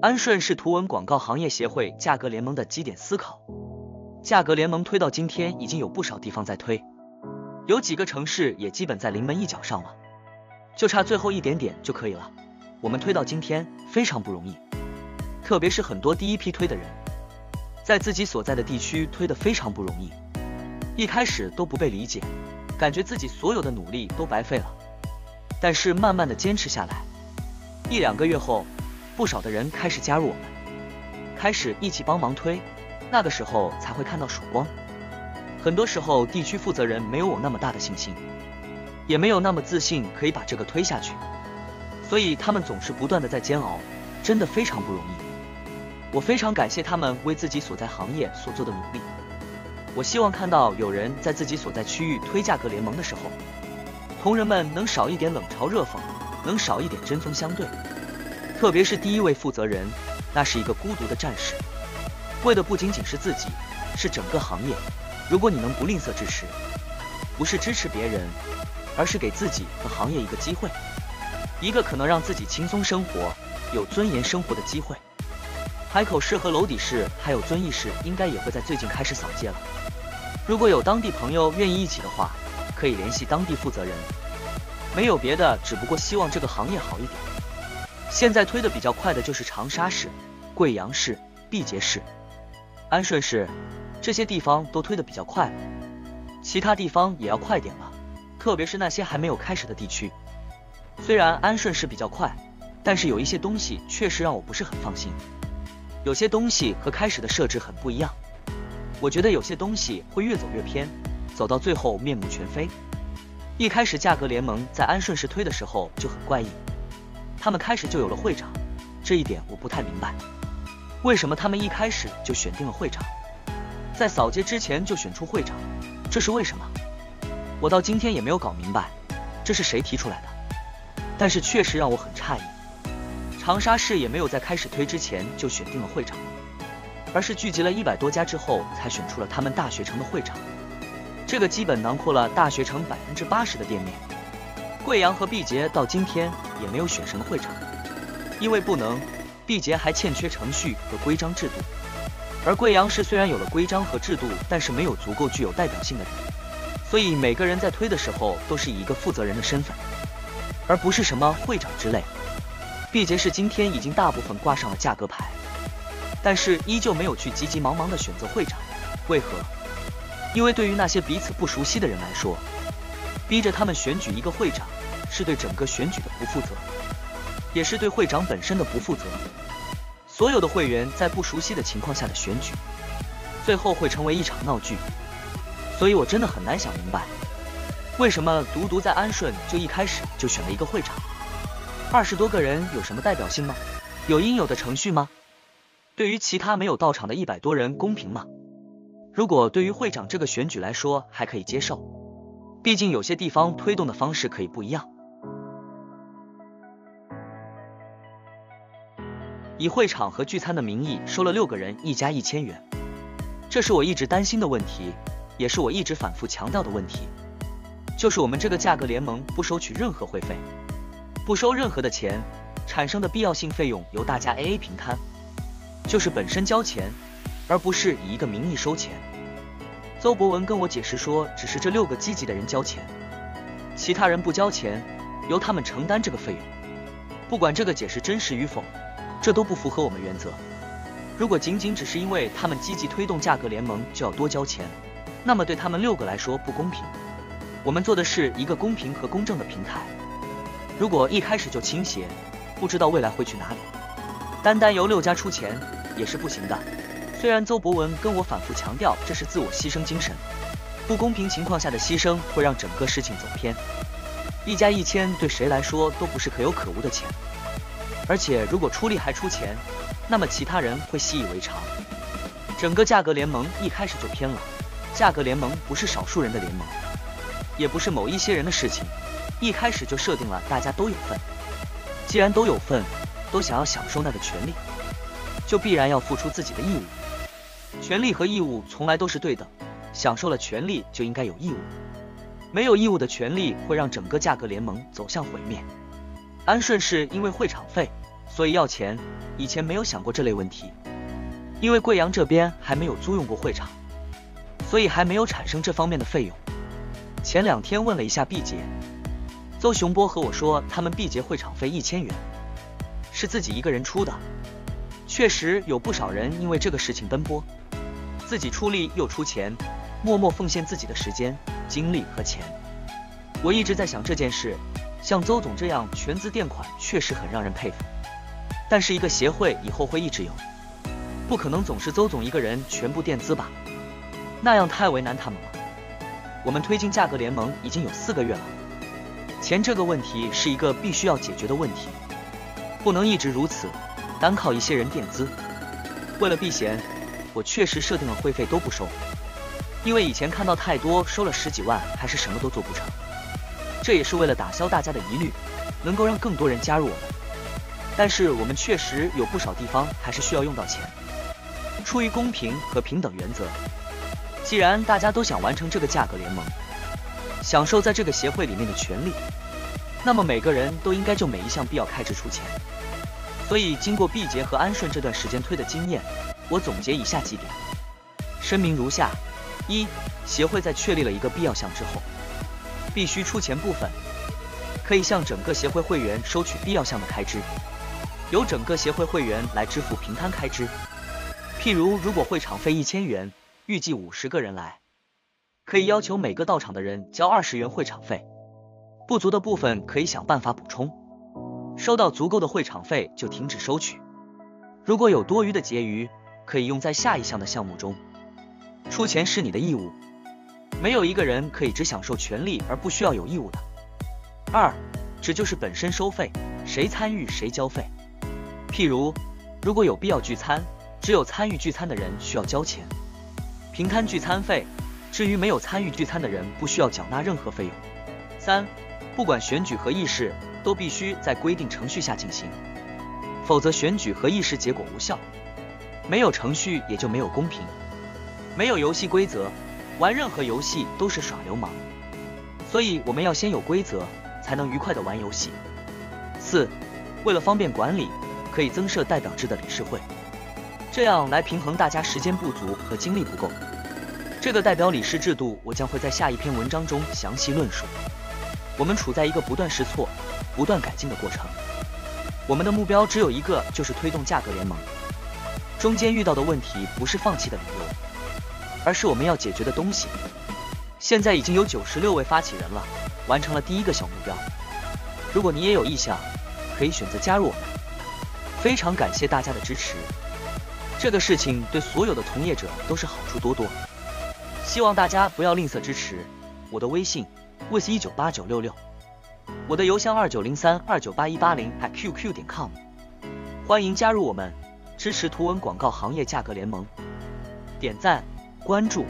安顺是图文广告行业协会价格联盟的基点思考。价格联盟推到今天已经有不少地方在推，有几个城市也基本在临门一脚上了，就差最后一点点就可以了。我们推到今天非常不容易，特别是很多第一批推的人，在自己所在的地区推得非常不容易，一开始都不被理解，感觉自己所有的努力都白费了。但是慢慢的坚持下来，1-2个月后，不少的人开始加入我们，开始一起帮忙推，那个时候才会看到曙光。很多时候地区负责人没有我那么大的信心，也没有那么自信可以把这个推下去，所以他们总是不断的在煎熬，真的非常不容易。我非常感谢他们为自己所在行业所做的努力。我希望看到有人在自己所在区域推价格联盟的时候，同仁们能少一点冷嘲热讽，能少一点针锋相对。特别是第一位负责人，那是一个孤独的战士，为的不仅仅是自己，是整个行业。如果你能不吝啬支持，不是支持别人，而是给自己和行业一个机会，一个可能让自己轻松生活、有尊严生活的机会。海口市和娄底市还有遵义市应该也会在最近开始扫街了。如果有当地朋友愿意一起的话，可以联系当地负责人。没有别的，只不过希望这个行业好一点。现在推的比较快的就是长沙市、贵阳市、毕节市、安顺市，这些地方都推的比较快了，其他地方也要快点了，特别是那些还没有开始的地区。虽然安顺市比较快，但是有一些东西确实让我不是很放心，有些东西和开始的设置很不一样，我觉得有些东西会越走越偏，走到最后面目全非。一开始价格联盟在安顺市推的时候就很怪异，他们开始就有了会长，这一点我不太明白，为什么他们一开始就选定了会长，在扫街之前就选出会长，这是为什么？我到今天也没有搞明白这是谁提出来的，但是确实让我很诧异。长沙市也没有在开始推之前就选定了会长，而是聚集了100多家之后才选出了他们大学城的会长，这个基本囊括了大学城80%的店面。贵阳和毕节到今天也没有选什么会长，因为不能，毕节还欠缺程序和规章制度，而贵阳市虽然有了规章和制度，但是没有足够具有代表性的人，所以每个人在推的时候都是以一个负责人的身份，而不是什么会长之类。毕节市今天已经大部分挂上了价格牌，但是依旧没有去急急忙忙的选择会长，为何？因为对于那些彼此不熟悉的人来说，逼着他们选举一个会长，是对整个选举的不负责，也是对会长本身的不负责。所有的会员在不熟悉的情况下的选举，最后会成为一场闹剧。所以我真的很难想明白，为什么独独在安顺就一开始就选了一个会长？20多个人有什么代表性吗？有应有的程序吗？对于其他没有到场的100多人公平吗？如果对于会长这个选举来说还可以接受，毕竟有些地方推动的方式可以不一样。以会场和聚餐的名义收了6个人1家1000元，这是我一直担心的问题，也是我一直反复强调的问题，就是我们这个价格联盟不收取任何会费，不收任何的钱，产生的必要性费用由大家 AA 平摊，就是本身交钱，而不是以一个名义收钱。邹博文跟我解释说，只是这6个积极的人交钱，其他人不交钱，由他们承担这个费用。不管这个解释真实与否，这都不符合我们原则。如果仅仅只是因为他们积极推动价格联盟就要多交钱，那么对他们6个来说不公平。我们做的是一个公平和公正的平台，如果一开始就倾斜，不知道未来会去哪里。单单由6家出钱也是不行的。虽然邹博文跟我反复强调这是自我牺牲精神，不公平情况下的牺牲会让整个事情走偏。1家1000对谁来说都不是可有可无的钱，而且如果出力还出钱，那么其他人会习以为常。整个价格联盟一开始就偏了，价格联盟不是少数人的联盟，也不是某一些人的事情，一开始就设定了大家都有份。既然都有份，都想要享受那个权利，就必然要付出自己的义务。权利和义务从来都是对的，享受了权利就应该有义务，没有义务的权利会让整个价格联盟走向毁灭。安顺市因为会场费，所以要钱，以前没有想过这类问题，因为贵阳这边还没有租用过会场，所以还没有产生这方面的费用。前2天问了一下毕节，邹雄波和我说他们毕节会场费1000元，是自己一个人出的。确实有不少人因为这个事情奔波，自己出力又出钱，默默奉献自己的时间、精力和钱。我一直在想这件事，像邹总这样全资垫款确实很让人佩服，但是一个协会以后会一直有，不可能总是邹总一个人全部垫资吧，那样太为难他们了。我们推进价格联盟已经有4个月了，钱这个问题是一个必须要解决的问题，不能一直如此，单靠一些人垫资。为了避嫌，我确实设定了会费都不收，因为以前看到太多收了10几万还是什么都做不成，这也是为了打消大家的疑虑，能够让更多人加入我们。但是我们确实有不少地方还是需要用到钱，出于公平和平等原则，既然大家都想完成这个价格联盟，享受在这个协会里面的权利，那么每个人都应该就每一项必要开支出钱。所以经过毕节和安顺这段时间推的经验，我总结以下几点，声明如下：一、协会在确立了一个必要项之后，必须出钱部分，可以向整个协会会员收取必要项的开支，由整个协会会员来支付平摊开支。譬如如果会场费1000元，预计50个人来，可以要求每个到场的人交20元会场费，不足的部分可以想办法补充，收到足够的会场费就停止收取。如果有多余的结余，可以用在下一项的项目中。出钱是你的义务，没有一个人可以只享受权利而不需要有义务的。2、这就是本身收费，谁参与谁交费。譬如如果有必要聚餐，只有参与聚餐的人需要交钱，平摊聚餐费，至于没有参与聚餐的人不需要缴纳任何费用。3、不管选举和议事都必须在规定程序下进行，否则选举和议事结果无效。没有程序也就没有公平，没有游戏规则，玩任何游戏都是耍流氓。所以我们要先有规则，才能愉快地玩游戏。4、为了方便管理，可以增设代表制的理事会，这样来平衡大家时间不足和精力不够。这个代表理事制度我将会在下一篇文章中详细论述。我们处在一个不断试错、不断改进的过程，我们的目标只有一个，就是推动价格联盟。中间遇到的问题不是放弃的理由，而是我们要解决的东西。现在已经有96位发起人了，完成了第1个小目标。如果你也有意向，可以选择加入我们。非常感谢大家的支持，这个事情对所有的从业者都是好处多多，希望大家不要吝啬支持。我的微信with198966，我的邮箱2903298180@qq.com， 欢迎加入我们，支持图文广告行业价格联盟，点赞、关注、